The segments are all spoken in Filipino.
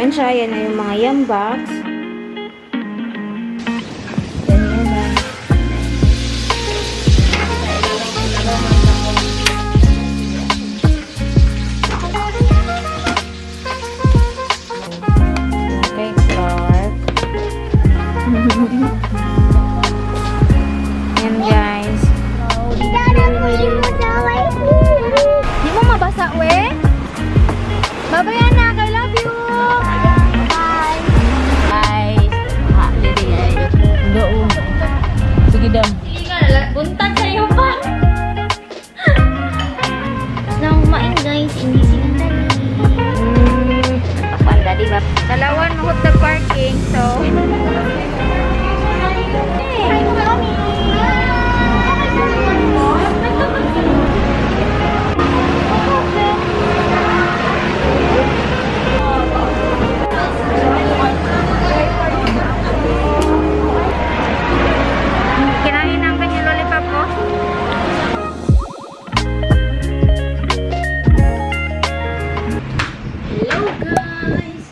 ayan siya. Yan na yung mga yum box. Ganyan na. Okay, Clark. Yan, guys. Di mo mabasa, we? Bye-bye, anak. I love you. Bye. Bye. Ha, dili ay. Doon. Sige, dam. Sige ka, buntag sa'yo pa. Na kumain guys, hindi silang dali. Napapanda, di ba? Dalawan mahot na parking, so... Kinain ang kanyang lollipop ko. Hello guys!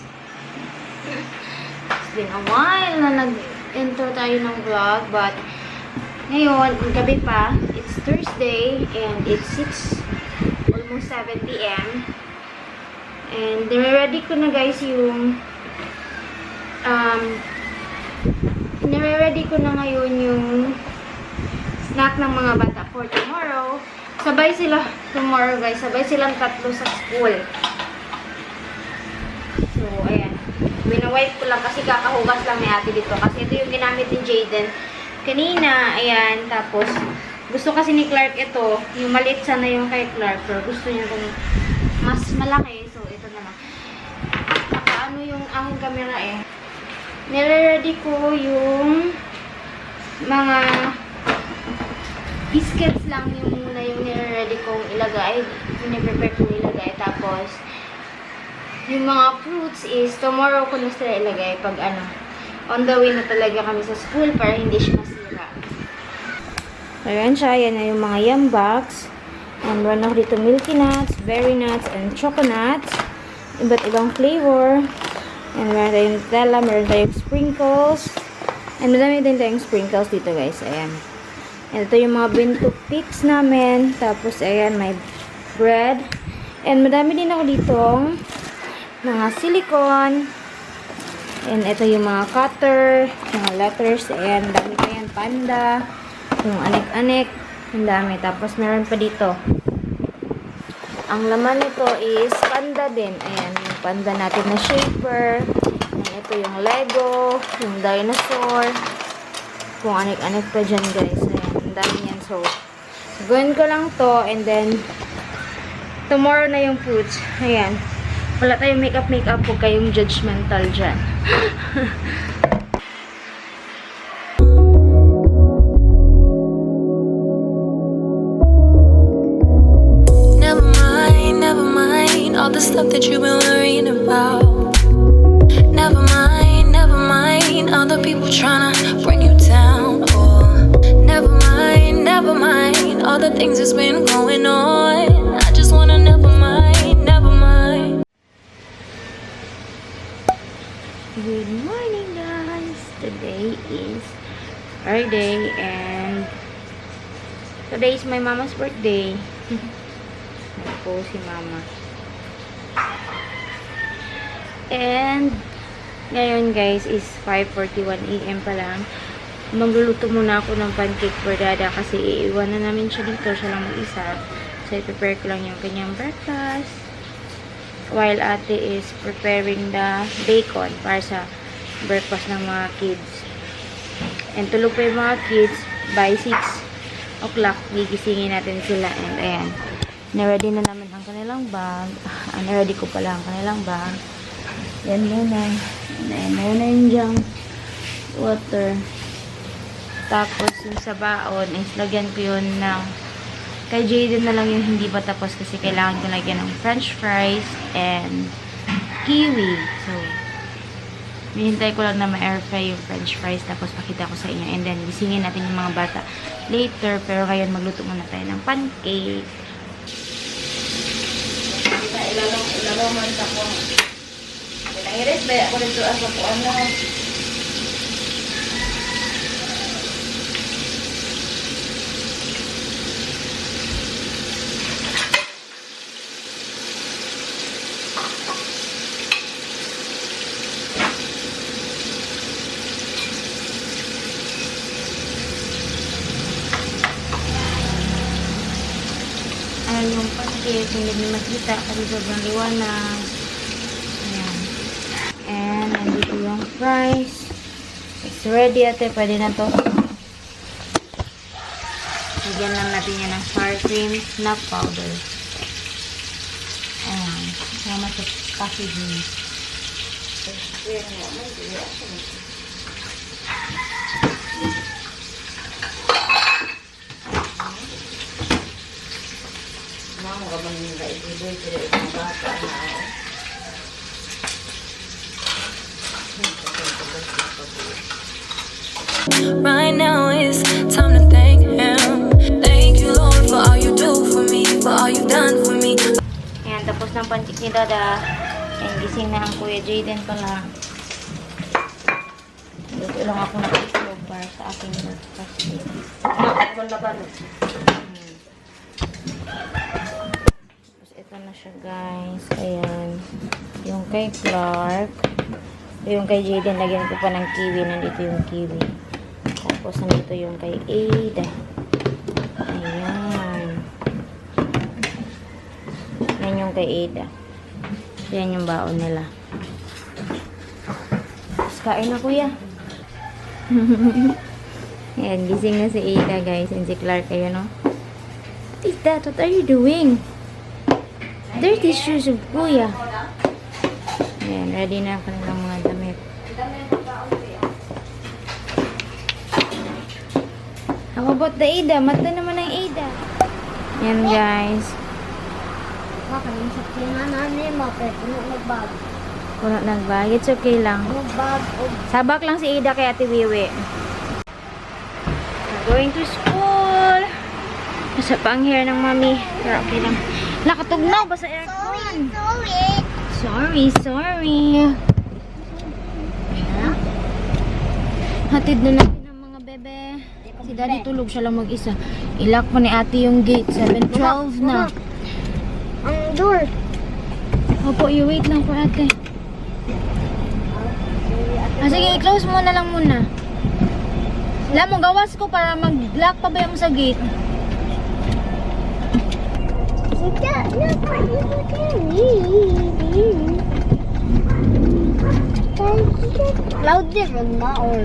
It's been a while na nag-intro tayo ng vlog, but ngayon, gabi pa, it's Thursday, and it's almost 7 p.m. And nire-ready ko na guys yung nire-ready ko na ngayon yung snack ng mga bata for tomorrow. Sabay sila tomorrow guys, sabay silang tatlo sa school. So, ayan. Wina-wipe ko lang kasi kakahugas lang ni ate dito. Kasi ito yung ginamit ni Jaden kanina. Ayan. Tapos, gusto kasi ni Clark ito. Yung maliit sana yung kay Clark. Pero gusto niya kung mas malaki. So, ito na lang. Nakaano yung aking camera eh. Nire-ready ko yung mga biscuits lang yung muna yung nire-ready kong ilagay. Piniprepare kong ilagay. Tapos, yung mga fruits is tomorrow ko na sila ilagay pag on the way na talaga kami sa school para hindi siya masira. Ayan siya. Yan na yung mga yum box. And meron ako dito milky nuts, berry nuts, and choco nuts. Iba't ibang flavor. And meron tayong Nutella, meron tayong sprinkles. And madami din tayong sprinkles dito guys. Ayan. And ito yung mga bento picks namin. Tapos ayan, may bread. And madami din ako ditong mga silicone. And ito yung mga cutter, mga letters. Ayan, dami pa yan. Panda. Yung anik-anik. Ang dami. Tapos meron pa dito. Ang laman nito is panda din. Ayan, yung panda natin na shaper. And ito yung Lego, yung dinosaur. Kung anik-anik pa dyan guys. Ayan, ang dami yan. So, gawin ko lang to. And then, tomorrow na yung fruits. Ayan. Wala tayong makeup. Huwag kayong judgmental dyan. Never mind all the stuff that you've been worrying about. Never mind all the people trying to bring you down. Oh, never mind all the things that's been going on. I just wanna never mind. Good morning guys! Today is Friday and today is my mama's birthday. Nagpo si mama. And ngayon guys is 5:41 AM pa lang. Magluluto muna ako ng pancake for dada kasi iiwan na namin siya dito. Siya lang mag-isa. So i-prepare ko lang yung kanyang breakfast. While ate is preparing the bacon para sa breakfast ng mga kids. And tulog pa yung mga kids by 6 o'clock. Gigisingin natin sila. And ayan. Na-ready na namin ang kanilang bag. Na-ready ko pala ang kanilang bag. Yan muna. Ayan, meron na yung dyang water. Tapos yung sa baon is lagyan ko yun ng kay Jaden na lang yung hindi pa tapos kasi kailangan ko lagyan ng french fries and kiwi. So, hinihintay ko lang na ma-air fry yung french fries tapos pakita ko sa inyo. And then, gisingin natin yung mga bata later. Pero ngayon, magluto muna tayo ng pancake. Ilalaw man sa ko. Ilangire. Wait, baya ko dito ang kapuan na. Ayan yung pancake, hindi nyo makita kasi sobrang liwanag. Ayan. And nandito yung fries. It's ready ate, pwede na to. Lagyan lang natin yan ng sour cream na powder. Ayan. Sama sa packaging. Right now it's time to thank Him. Thank you, Lord, for all you do for me, for all you've done for me. Ayan, tapos ng pancake ni Dada. Ayan, gising na ang Kuya Jaden pala. Dito lang ako nag-islog para sa aking pancake. Tapos ito na siya guys. Ayan. Yung kay Clark. Yung kay Jaden, lagyan ko pa ng kiwi. Nandito yung kiwi. Tapos nandito yung kay Ada. Ayan. Yan yung kay Ada. Yan yung baon nila. Tapos kain na kuya. Ayan, gising na si Ada guys. And si Clark, ayun no. What is that? What are you doing? Dirty shoes of kuya. Ayan, ready na ang kanilang mga damit. How about the Ada? Mata naman ang Ada. Yan guys. Makalimutan ko na nanin mo, pero puno nagbag. Puno nagbag. It's okay lang. Nagbag o Sabak lang si Ada kay Ate Wiwi. We're going to school. Nasa pa ang hair ng mami. Pero okay lang. Nakatugnaw ba sa aircon? Sorry. Hatid na natin ang mga bebe. Si Daddy tulog siya lang mag-isa. Ilock pa ni ate yung gate. 7:12 na. ang door. Opo, you wait lang po ate. Sige, i-close mo na lang muna. Alam mo, gawas ko para mag-lock pa ba mo sa gate. Cloudy rin na or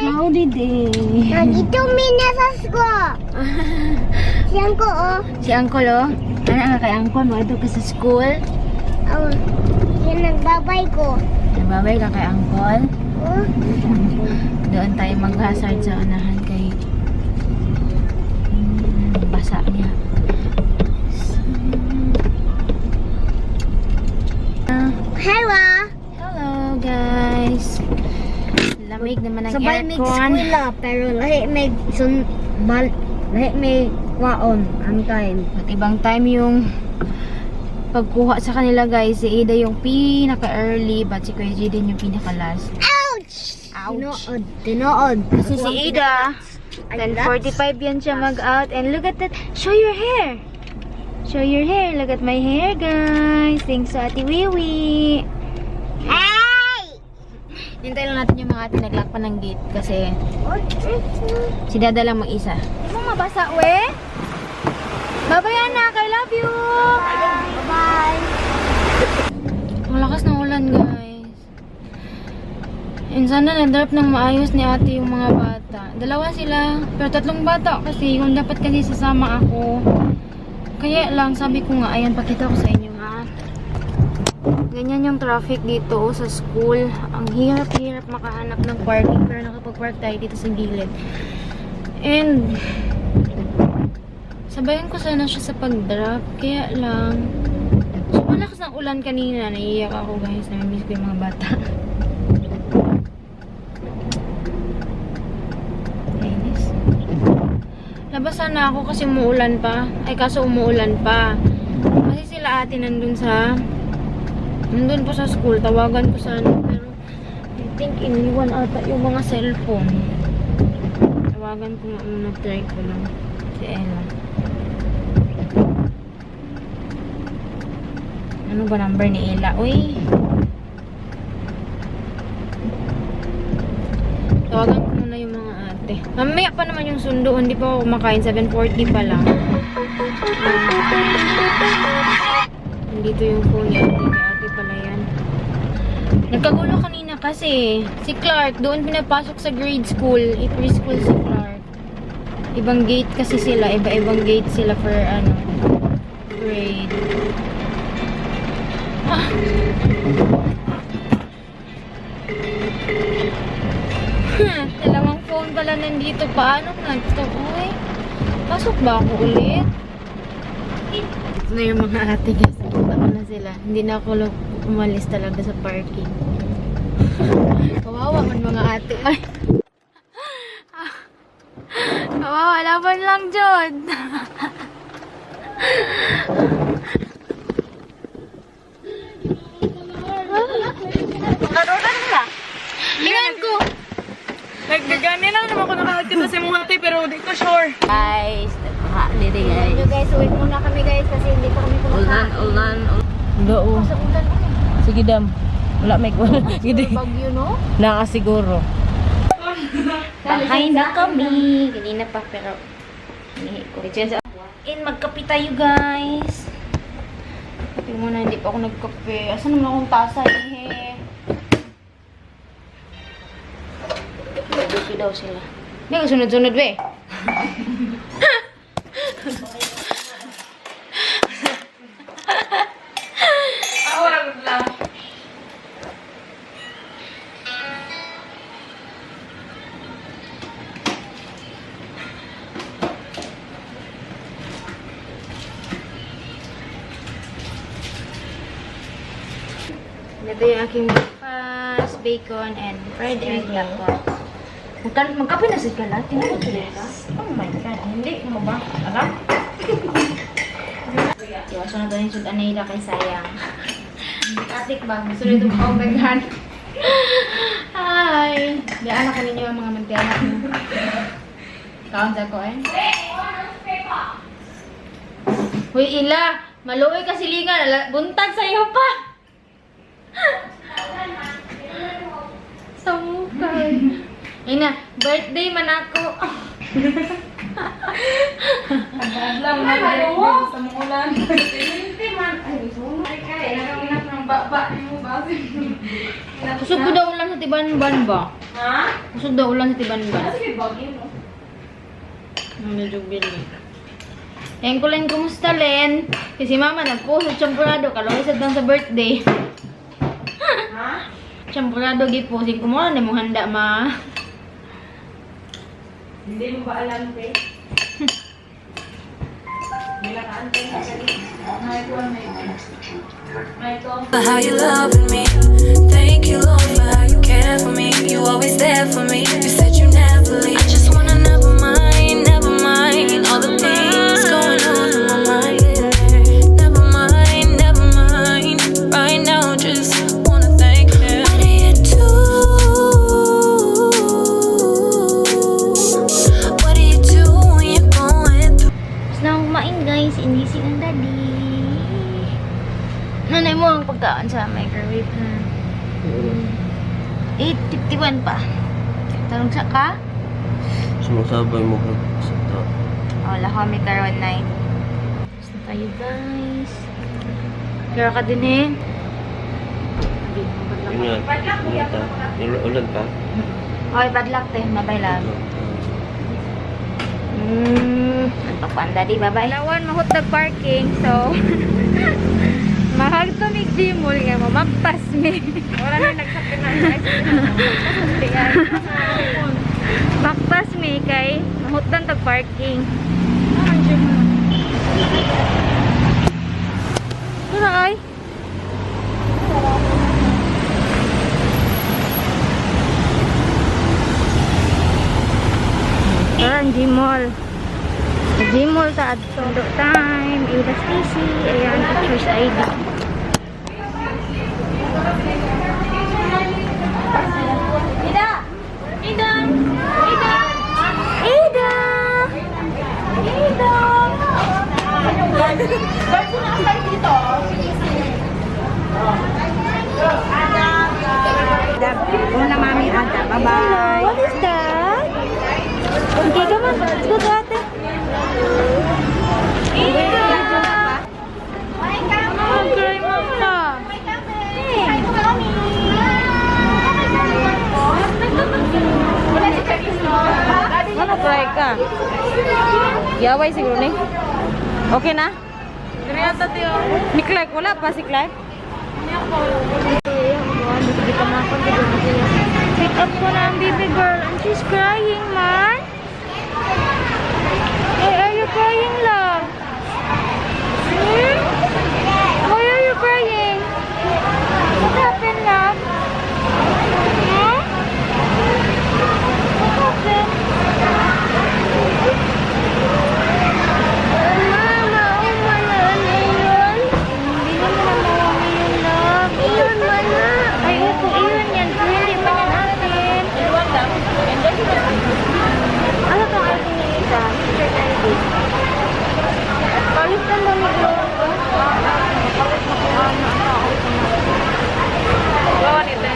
Cloudy day. nandito mina sa school. Siyang ko Si Uncle oh. Ano nga kay Uncle mo? Ito ka sa school. Yan nagbabay ko. Nababay ka kay Uncle. Oh. Doon tayo mag-hazard sa unahan kay basa niya. Hello. Hello guys. Lamig naman ang Sabay may aircon. eskwela pero lahi may lahi may waon ang time. At ibang time yung pagkuha sa kanila guys. Si Ada yung pinaka-early but si Kuya Jaden yung pinaka-last. Ouch! Ouch! Tinood. Kasi si Ada 10:45 yan siya mag-out. And look at that. Show your hair. Show your hair. Look at my hair guys. Thanks to Ate Wiwi. Hey! Hintay lang natin yung mga ate nag-lock pa ng gate kasi si Dada lang mag-isa. Hindi mo mabasa, we? Bye-bye, anak. I love you. Bye. Malakas ng ulan, guys. And sana na-drop ng maayos ni ate yung mga bata. Dalawa sila. Pero 3 bata kasi yung dapat kasi sasama ako. Kaya lang, sabi ko nga, ayan, pakita ko sa inyo, ha. Ganyan yung traffic dito sa school. Ang hirap-hirap makahanap ng parking. Pero nakapag-park tayo dito sa gilid. And sabayan ko sana siya sa pag-drop. Kaya lang, so malakas ng ulan kanina. Naiiyak ako guys. Namimiss ko yung mga bata. Kainis. Labas sana ako kasi umuulan pa. Ay kaso umuulan pa. Kasi sila ate nandun sa Nandun po sa school, tawagan ko sana, pero I think iniwan ata yung mga cellphone. Tawagan ko nga muna, try ko lang si Ella. Ano ba number ni Ella? Uy! Tawagan ko muna yung mga ate. Mamaya pa naman yung sundo, hindi pa ako kumakain, 7:40 pa lang. Nandito yung phone ni ate pala yan. Nagkagulo kanina kasi si Clark doon pinapasok sa grade school, preschool si Clark. Ibang gate kasi sila, iba-ibang gate sila for ano, grade. Dalawang phone pala nandito. Paano na ito? Uy, pasok ba ako ulit? Ito na yung mga ate guys. Nakita ko na sila. Hindi na ako umalis talaga sa parking. Kawawa man mga ate. Ay. Kawawa. Laban lang dyan. Tingnan ko. Nagdagani lang naman ko nakakita sa mga ate pero di ko sure. Guys, dito guys. So guys, uwi muna kami guys kasi hindi pa kami kumakain. Ulan. Oo. Sa ulan ano? Sige dam. Wala may ko. Gidi. Bagyo no? Nakasiguro. Bahay na kami. Kanina pa pero hinihi ko. Magkape tayo guys. Kape muna, hindi pa ako nagkape. Asan naman akong tasa eh? Dito daw sila. Hindi ka sunod-sunod be. Ito yung aking breakfast, bacon, and fried egg tacos. Magkape na sa kalat. Tingnan mo talaga. Oh my God. Hindi mo ba? Alam? Iwaso na doon yung sudan na hila kay sayang. Atik ba? Gusto nito pa. Oh my God. Hi! Diyan ako ninyo ang mga mantiyanak mo. Kaon sa ko eh. Huy, Ila! Maluoy ka silingan. Buntag sa'yo pa! Sa mukha. Ina, birthday man ako. Lang na sa mulan. Hindi man. Ay, gusto ay kaya. Nakaunap ng baba. Kusog ko daw ulan sa Tibanban ba? Ha? Kusog daw ulan sa Tibanban. Sige, bagay mo. Medyo bili. Yan ko lang kumusta, Len? Kasi mama nag-post sa champurado. Kaloisad lang sa birthday. Ha? Champurado gipost. Kung mo na mong handa, ma. Hindi mo ba alam, te? Bila ka ante na may kuwan may to. For how you loving me. Thank you, Lord, for how you care for me. You always there for me. You said you never leave. I just wanna never mind all the things going on in my mind. Never mind. Right now, just wanna thank you. What do you do? What do you do when you're going through? Tapos na akong kumain, guys. Inisip ng daddy. Nanay mo ang pagkaan sa microwave, ha? 8:51 pa. Tarong sa ka? Sumasabay mo ka sa tao. Wala kami karon 9. Tapos na tayo, guys. Kaya ka din eh. Yun yan. Ulan pa. Okay, bad luck, te. Bye-bye, love. Antok pa ang daddy. Bye-bye. Lawan, mahutag parking. So, mahal to ni Jimol nga mo. Magpas mi. Wala na nagsakit na. Magpas mi kay mahutang tag parking. Ano ay? Ayan, Gmall. Gmall sa Adto time. Ida Stacy. Ayan, pictures ID. Ida! Ida! Ida! Ida! Ida! Una mami ata. Bye-bye. What is that? Okay, come on. Let's go to ate. Ida! Okay, mama. Ano try ka? Yaway siguro ni. Okay na? Ni Clark, wala pa si Clark? Pick up ko na ang baby girl and she's crying, man. Why are you crying, love? Hmm? Why are you crying? What happened, love? Hmm? What happened? Mama, ano yun? Hindi naman mawami yun, love. Iyon, mana. Ay, ito, iyon yan. Hindi pa yan akin. Ano itong akin ni Ida? Secret ID. Palit lang daw ni Glo.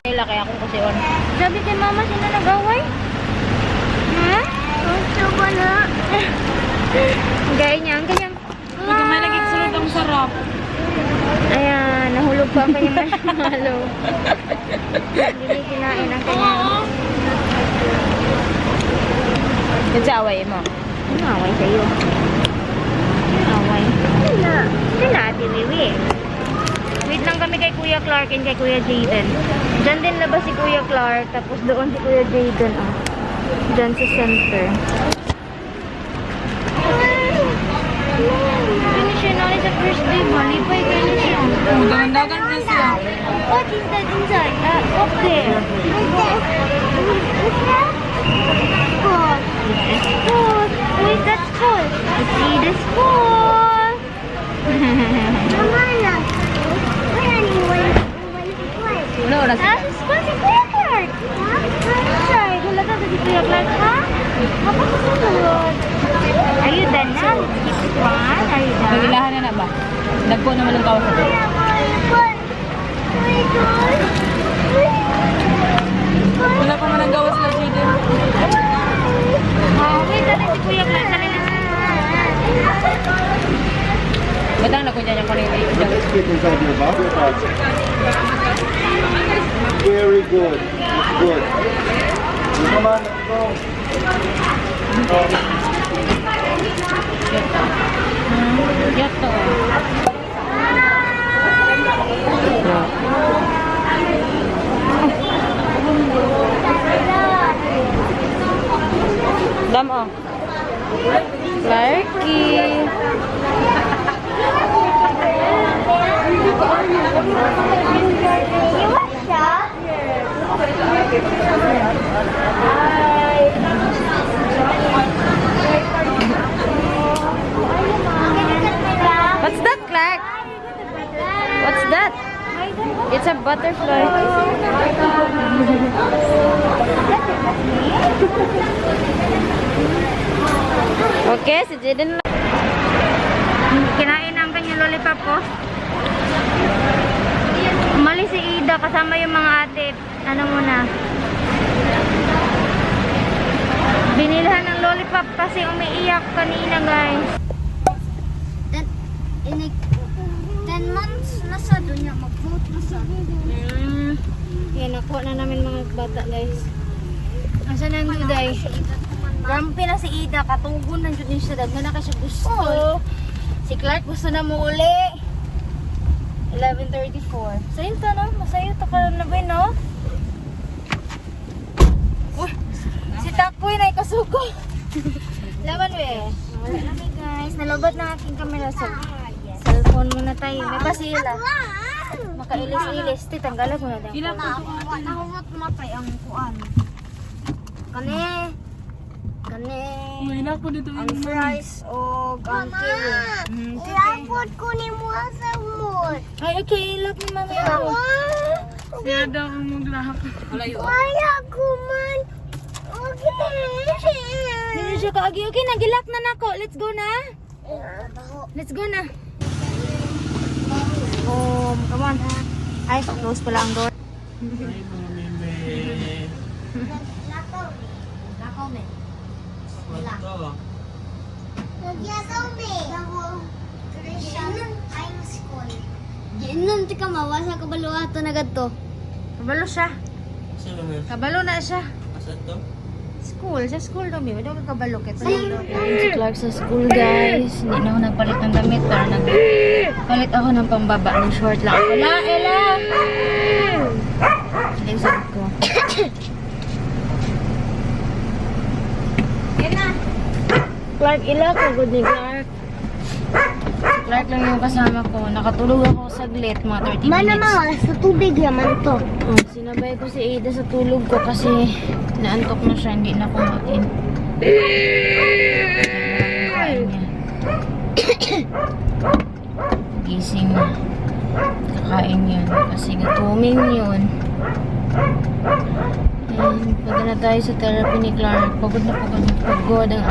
Nila kaya ako kasi on. Sabi kay mama, sino nag-away? Ha? Gusto ko na. Gaya niya, ang kanyang... Pag may lagi sulod ang sarap. Ayan, nahulog pa ang kanyang marshmallow. Hindi kinain ang kanyang... Nagsaway mo. Ano away sa'yo? Ano away? Hindi na, Ate Wiwi. Wait lang kami kay Kuya Clark and kay Kuya Jaden. Diyan din labas si Kuya Clark, tapos doon si Kuya Jaden, oh. Diyan sa center. Finish yun na sa first day, malipay kayo siya. Magdagan na siya. What is that inside? Okay. What's that? Spoon. Spoon. Who is that spoon? I see the spoon. Mama, Ano oras? ah, spoon si Kuya Clark. Ha? Inside. Wala ka sa si Kuya Clark, ha? Mapapasusunod. Are you done now? Keep one. Are you done? Magilahan na ba? Nagpo naman ang kawas natin. Wala pa man ang gawas na siya din. Oh, wait, dati si Kuya Clark na rin. Batang na ko dyan yung kanina. Let's get inside your bubble box. Very good. It's good. Come on, let's go. Yato. Dam oh. Clarky. You want shot? What's that, Clark? What's that? It's a butterfly. Okay, si Jaden lang. Kinain ang kanyang lollipop ko. Umalis si Ida kasama yung mga ate. Ano muna? Binilhan ng lollipop kasi umiiyak kanina, guys. 10 months na sa dunya, mag-vote na sa. Yan, nakuha na namin mga bata, guys. Asa na ang duday? Grumpy na si Ida, katugon na dyan siya. Dagman na kasi gusto. Si Clark gusto na mo uli. 11:34. Sayo to, no? Masayo to ka na ba, no? Si Takboy na ikasuko. Laban, we. Wala na, guys. Nalobot na aking camera sa cellphone muna tayo. May pasila. Makailis-ilis. Tanggalan ko na din. Ilang po? Nahumot matay ang kuan. Kani. Ilang po dito Ang fries o ang kiwi. Ilapot ko ni mo sa mood. Ay, okay. Love ni mami ako. Siya daw ang maglahap. Malayo. Wala ko man. Okay. Hindi siya kaagi. Okay, nagilak na nako. Let's go na. Let's go na. Come on. Ay, close pala ang door. Lakaw, me. Ginom ti ka mawasa kabalo ato na gadto. Kabalo siya. Kabalo na siya. School, sa school daw mi, daw ka kabalo ket. Si Clark sa school, guys. Hindi na ako nagpalit ng damit. Pero nagpalit ako ng pambaba ng short lang. Wala, Ella! Exam ko. Clark, ila ko. Good ni Clark. Clark lang yung kasama ko. Nakatulog ako saglit, mga 30 minutes. sa tubig naman to. Oh, sinabay ko si Ada sa tulog ko kasi naantok na siya, hindi na kumain. Gising na. Kakain yun kasi gutuming yun. And pagod na tayo sa therapy ni Clark. Pagod na pagod ang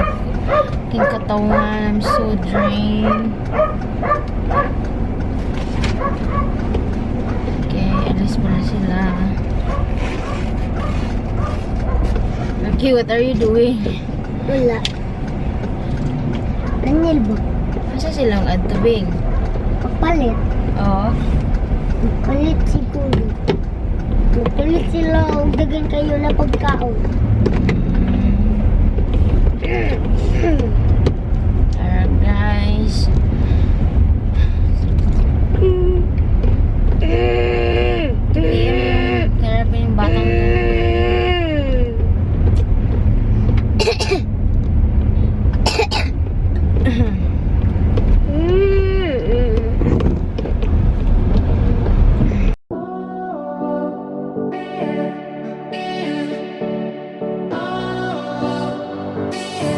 aking katawan. I'm so drained. Okay, alis pala sila. Okay, what are you doing? Wala. Daniel ba? Asa silang adtubing? Papalit. Oo. Palit si Tulo. Palit sila o dagan kayo na pagkaon. Alright, guys. Therapy ng batang ko.